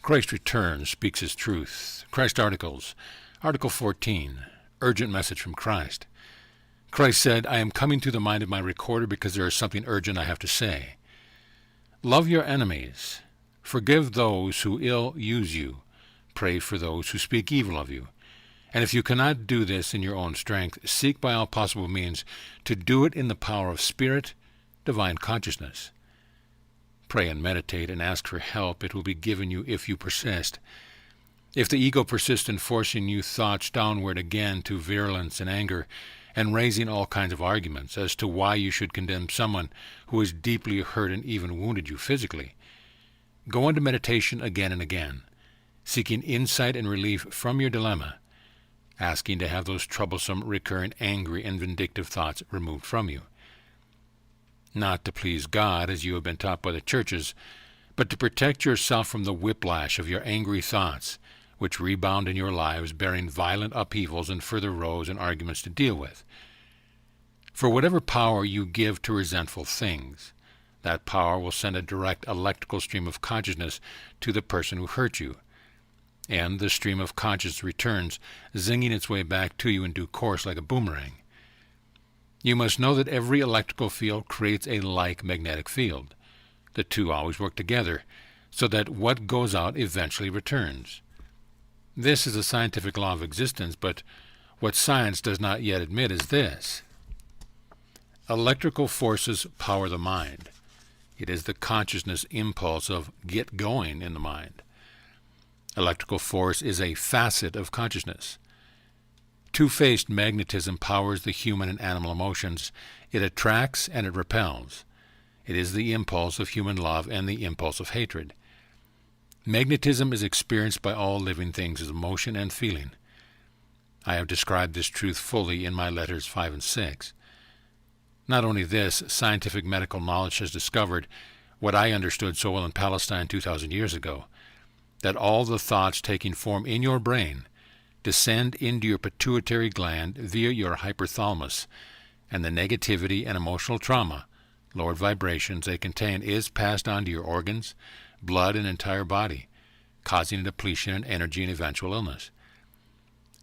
Christ returns, speaks his truth. Christ articles. Article 14, urgent message from Christ. Christ said, I am coming to the mind of my recorder because there is something urgent I have to say. Love your enemies. Forgive those who ill use you. Pray for those who speak evil of you. And if you cannot do this in your own strength, seek by all possible means to do it in the power of spirit, divine consciousness. Pray and meditate and ask for help. It will be given you if you persist. If the ego persists in forcing you thoughts downward again to virulence and anger, and raising all kinds of arguments as to why you should condemn someone who has deeply hurt and even wounded you physically, go into meditation again and again, seeking insight and relief from your dilemma, asking to have those troublesome, recurrent, angry, and vindictive thoughts removed from you. Not to please God, as you have been taught by the churches, but to protect yourself from the whiplash of your angry thoughts, which rebound in your lives, bearing violent upheavals and further rows and arguments to deal with. For whatever power you give to resentful things, that power will send a direct electrical stream of consciousness to the person who hurt you, and the stream of consciousness returns, zinging its way back to you in due course like a boomerang. You must know that every electrical field creates a like magnetic field. The two always work together, so that what goes out eventually returns. This is a scientific law of existence, but what science does not yet admit is this. Electrical forces power the mind. It is the consciousness impulse of get going in the mind. Electrical force is a facet of consciousness. Two-faced magnetism powers the human and animal emotions. It attracts and it repels. It is the impulse of human love and the impulse of hatred. Magnetism is experienced by all living things as emotion and feeling. I have described this truth fully in my letters 5 and 6. Not only this, scientific medical knowledge has discovered what I understood so well in Palestine 2,000 years ago, that all the thoughts taking form in your brain descend into your pituitary gland via your hypothalamus, and the negativity and emotional trauma, lowered vibrations they contain, is passed on to your organs, blood, and entire body, causing a depletion in energy and eventual illness.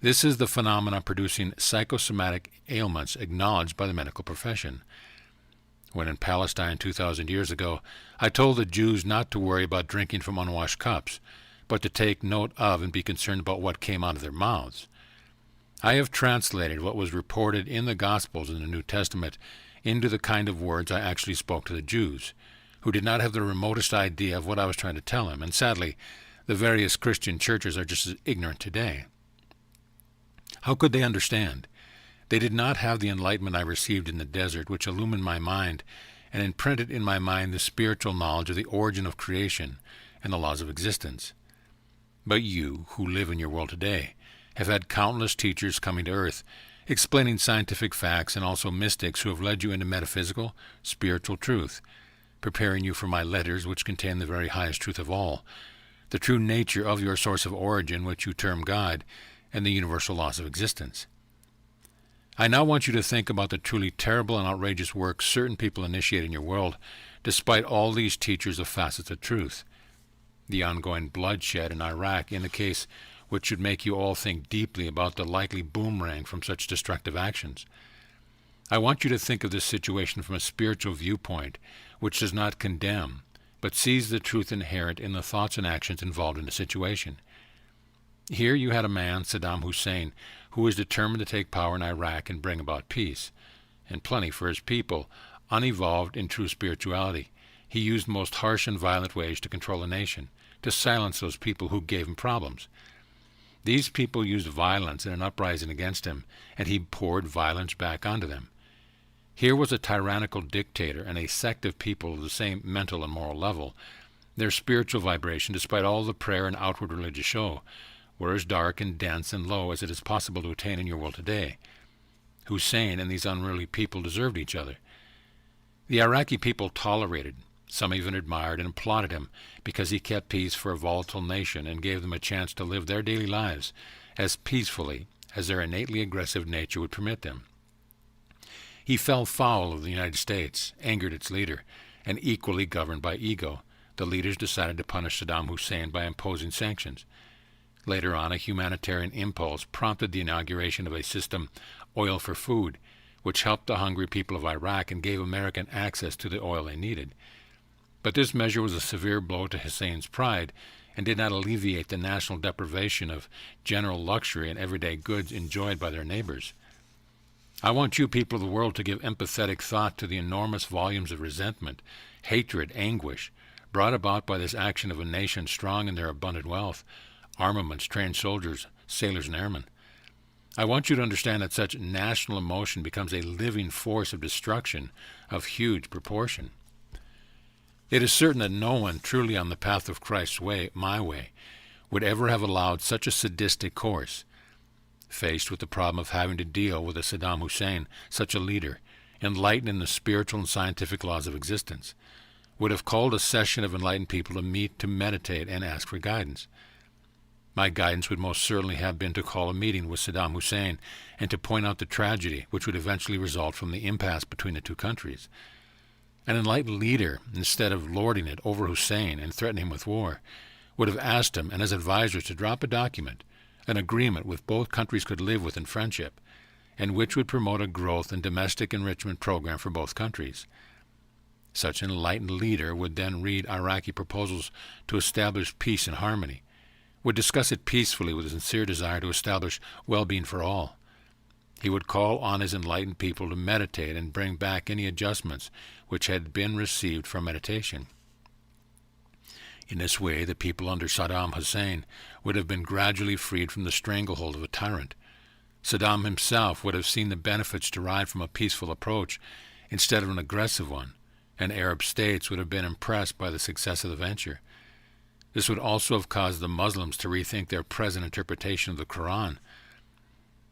This is the phenomenon producing psychosomatic ailments acknowledged by the medical profession. When in Palestine 2,000 years ago, I told the Jews not to worry about drinking from unwashed cups, but to take note of and be concerned about what came out of their mouths. I have translated what was reported in the Gospels in the New Testament into the kind of words I actually spoke to the Jews, who did not have the remotest idea of what I was trying to tell them, and sadly, the various Christian churches are just as ignorant today. How could they understand? They did not have the enlightenment I received in the desert, which illumined my mind and imprinted in my mind the spiritual knowledge of the origin of creation and the laws of existence. But you, who live in your world today, have had countless teachers coming to earth, explaining scientific facts, and also mystics who have led you into metaphysical, spiritual truth, preparing you for my letters, which contain the very highest truth of all, the true nature of your source of origin, which you term God, and the universal laws of existence. I now want you to think about the truly terrible and outrageous work certain people initiate in your world, despite all these teachers of facets of truth. The ongoing bloodshed in Iraq indicates which should make you all think deeply about the likely boomerang from such destructive actions. I want you to think of this situation from a spiritual viewpoint, which does not condemn, but sees the truth inherent in the thoughts and actions involved in the situation. Here you had a man, Saddam Hussein, who was determined to take power in Iraq and bring about peace, and plenty for his people, unevolved in true spirituality. He used most harsh and violent ways to control the nation, to silence those people who gave him problems. These people used violence in an uprising against him, and he poured violence back onto them. Here was a tyrannical dictator and a sect of people of the same mental and moral level. Their spiritual vibration, despite all the prayer and outward religious show, were as dark and dense and low as it is possible to attain in your world today. Hussein and these unruly people deserved each other. The Iraqi people tolerated, some even admired and applauded him because he kept peace for a volatile nation and gave them a chance to live their daily lives as peacefully as their innately aggressive nature would permit them. He fell foul of the United States, angered its leader, and equally governed by ego, the leaders decided to punish Saddam Hussein by imposing sanctions. Later on, a humanitarian impulse prompted the inauguration of a system, Oil for Food, which helped the hungry people of Iraq and gave American access to the oil they needed. But this measure was a severe blow to Hussein's pride and did not alleviate the national deprivation of general luxury and everyday goods enjoyed by their neighbors. I want you people of the world to give empathetic thought to the enormous volumes of resentment, hatred, anguish brought about by this action of a nation strong in their abundant wealth, armaments, trained soldiers, sailors, and airmen. I want you to understand that such national emotion becomes a living force of destruction of huge proportion. It is certain that no one truly on the path of Christ's way, my way, would ever have allowed such a sadistic course. Faced with the problem of having to deal with a Saddam Hussein, such a leader, enlightened in the spiritual and scientific laws of existence, would have called a session of enlightened people to meet, to meditate, and ask for guidance. My guidance would most certainly have been to call a meeting with Saddam Hussein and to point out the tragedy which would eventually result from the impasse between the two countries. An enlightened leader, instead of lording it over Hussein and threatening him with war, would have asked him and his advisers to drop a document, an agreement which both countries could live with in friendship, and which would promote a growth and domestic enrichment program for both countries. Such an enlightened leader would then read Iraqi proposals to establish peace and harmony, would discuss it peacefully with a sincere desire to establish well-being for all. He would call on his enlightened people to meditate and bring back any adjustments which had been received from meditation. In this way, the people under Saddam Hussein would have been gradually freed from the stranglehold of a tyrant. Saddam himself would have seen the benefits derived from a peaceful approach instead of an aggressive one, and Arab states would have been impressed by the success of the venture. This would also have caused the Muslims to rethink their present interpretation of the Quran.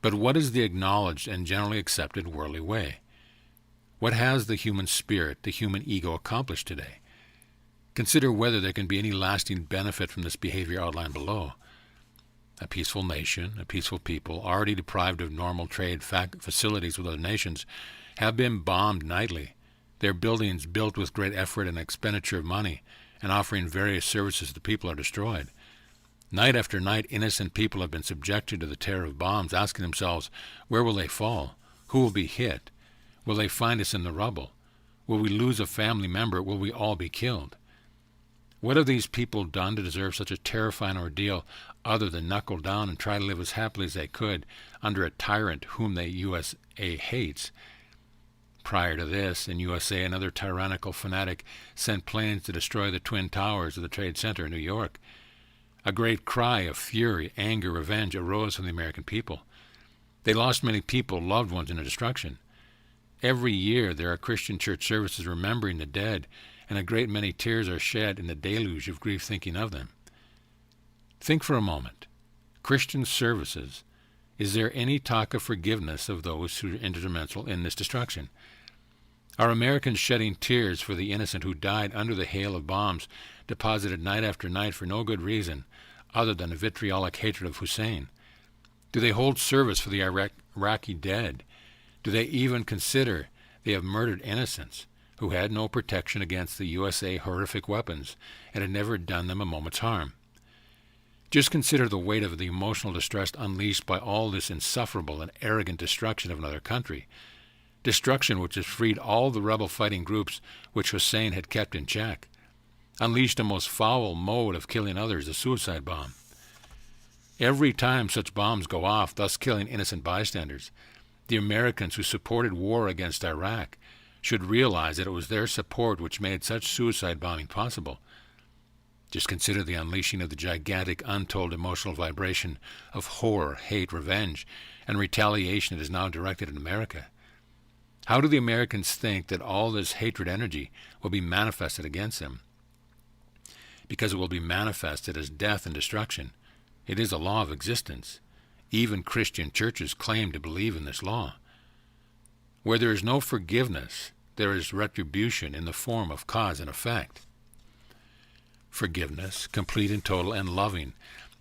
But what is the acknowledged and generally accepted worldly way? What has the human spirit, the human ego, accomplished today? Consider whether there can be any lasting benefit from this behavior outlined below. A peaceful nation, a peaceful people, already deprived of normal trade facilities with other nations, have been bombed nightly, their buildings built with great effort and expenditure of money, and offering various services to the people are destroyed. Night after night, innocent people have been subjected to the terror of bombs, asking themselves, where will they fall? Who will be hit? Will they find us in the rubble? Will we lose a family member? Will we all be killed? What have these people done to deserve such a terrifying ordeal other than knuckle down and try to live as happily as they could under a tyrant whom the USA hates? Prior to this, in USA, another tyrannical fanatic sent planes to destroy the Twin Towers of the Trade Center in New York. A great cry of fury, anger, revenge arose from the American people. They lost many people, loved ones, in the destruction. Every year there are Christian church services remembering the dead, and a great many tears are shed in the deluge of grief thinking of them. Think for a moment. Christian services. Is there any talk of forgiveness of those who are instrumental in this destruction? Are Americans shedding tears for the innocent who died under the hail of bombs deposited night after night for no good reason other than a vitriolic hatred of Hussein? Do they hold service for the Iraqi dead? Do they even consider they have murdered innocents who had no protection against the USA horrific weapons and had never done them a moment's harm? Just consider the weight of the emotional distress unleashed by all this insufferable and arrogant destruction of another country, destruction which has freed all the rebel fighting groups which Hussein had kept in check, unleashed a most foul mode of killing others, the suicide bomb. Every time such bombs go off, thus killing innocent bystanders, the Americans who supported war against Iraq should realize that it was their support which made such suicide bombing possible. Just consider the unleashing of the gigantic, untold emotional vibration of horror, hate, revenge, and retaliation that is now directed at America. How do the Americans think that all this hatred energy will be manifested against them? Because it will be manifested as death and destruction. It is a law of existence. Even Christian churches claim to believe in this law. Where there is no forgiveness, there is retribution in the form of cause and effect. Forgiveness, complete and total and loving,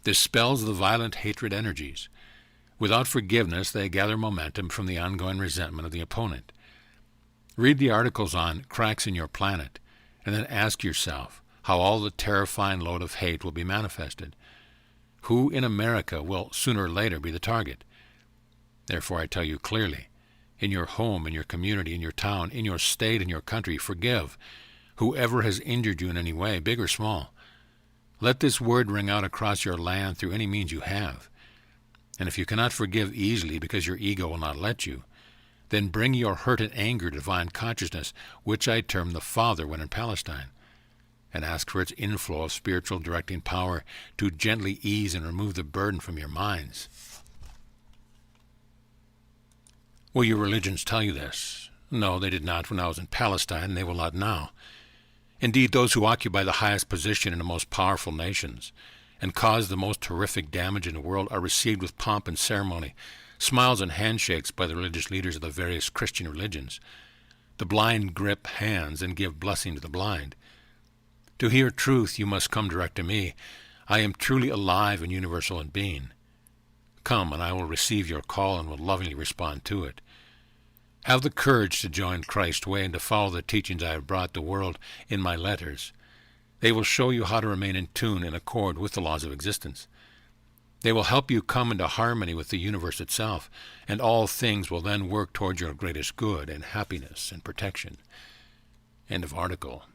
dispels the violent hatred energies. Without forgiveness, they gather momentum from the ongoing resentment of the opponent. Read the articles on cracks in your planet, and then ask yourself, how all the terrifying load of hate will be manifested. Who in America will sooner or later be the target? Therefore I tell you clearly, in your home, in your community, in your town, in your state, in your country, forgive whoever has injured you in any way, big or small. Let this word ring out across your land through any means you have. And if you cannot forgive easily because your ego will not let you, then bring your hurt and anger to divine consciousness, which I term the Father when in Palestine, and ask for its inflow of spiritual directing power to gently ease and remove the burden from your minds. Will your religions tell you this? No, they did not when I was in Palestine, and they will not now. Indeed, those who occupy the highest position in the most powerful nations and cause the most horrific damage in the world are received with pomp and ceremony, smiles and handshakes by the religious leaders of the various Christian religions. The blind grip hands and give blessing to the blind. To hear truth, you must come direct to me. I am truly alive and universal in being. Come, and I will receive your call and will lovingly respond to it. Have the courage to join Christ's way and to follow the teachings I have brought the world in my letters. They will show you how to remain in tune and accord with the laws of existence. They will help you come into harmony with the universe itself, and all things will then work toward your greatest good and happiness and protection. End of article.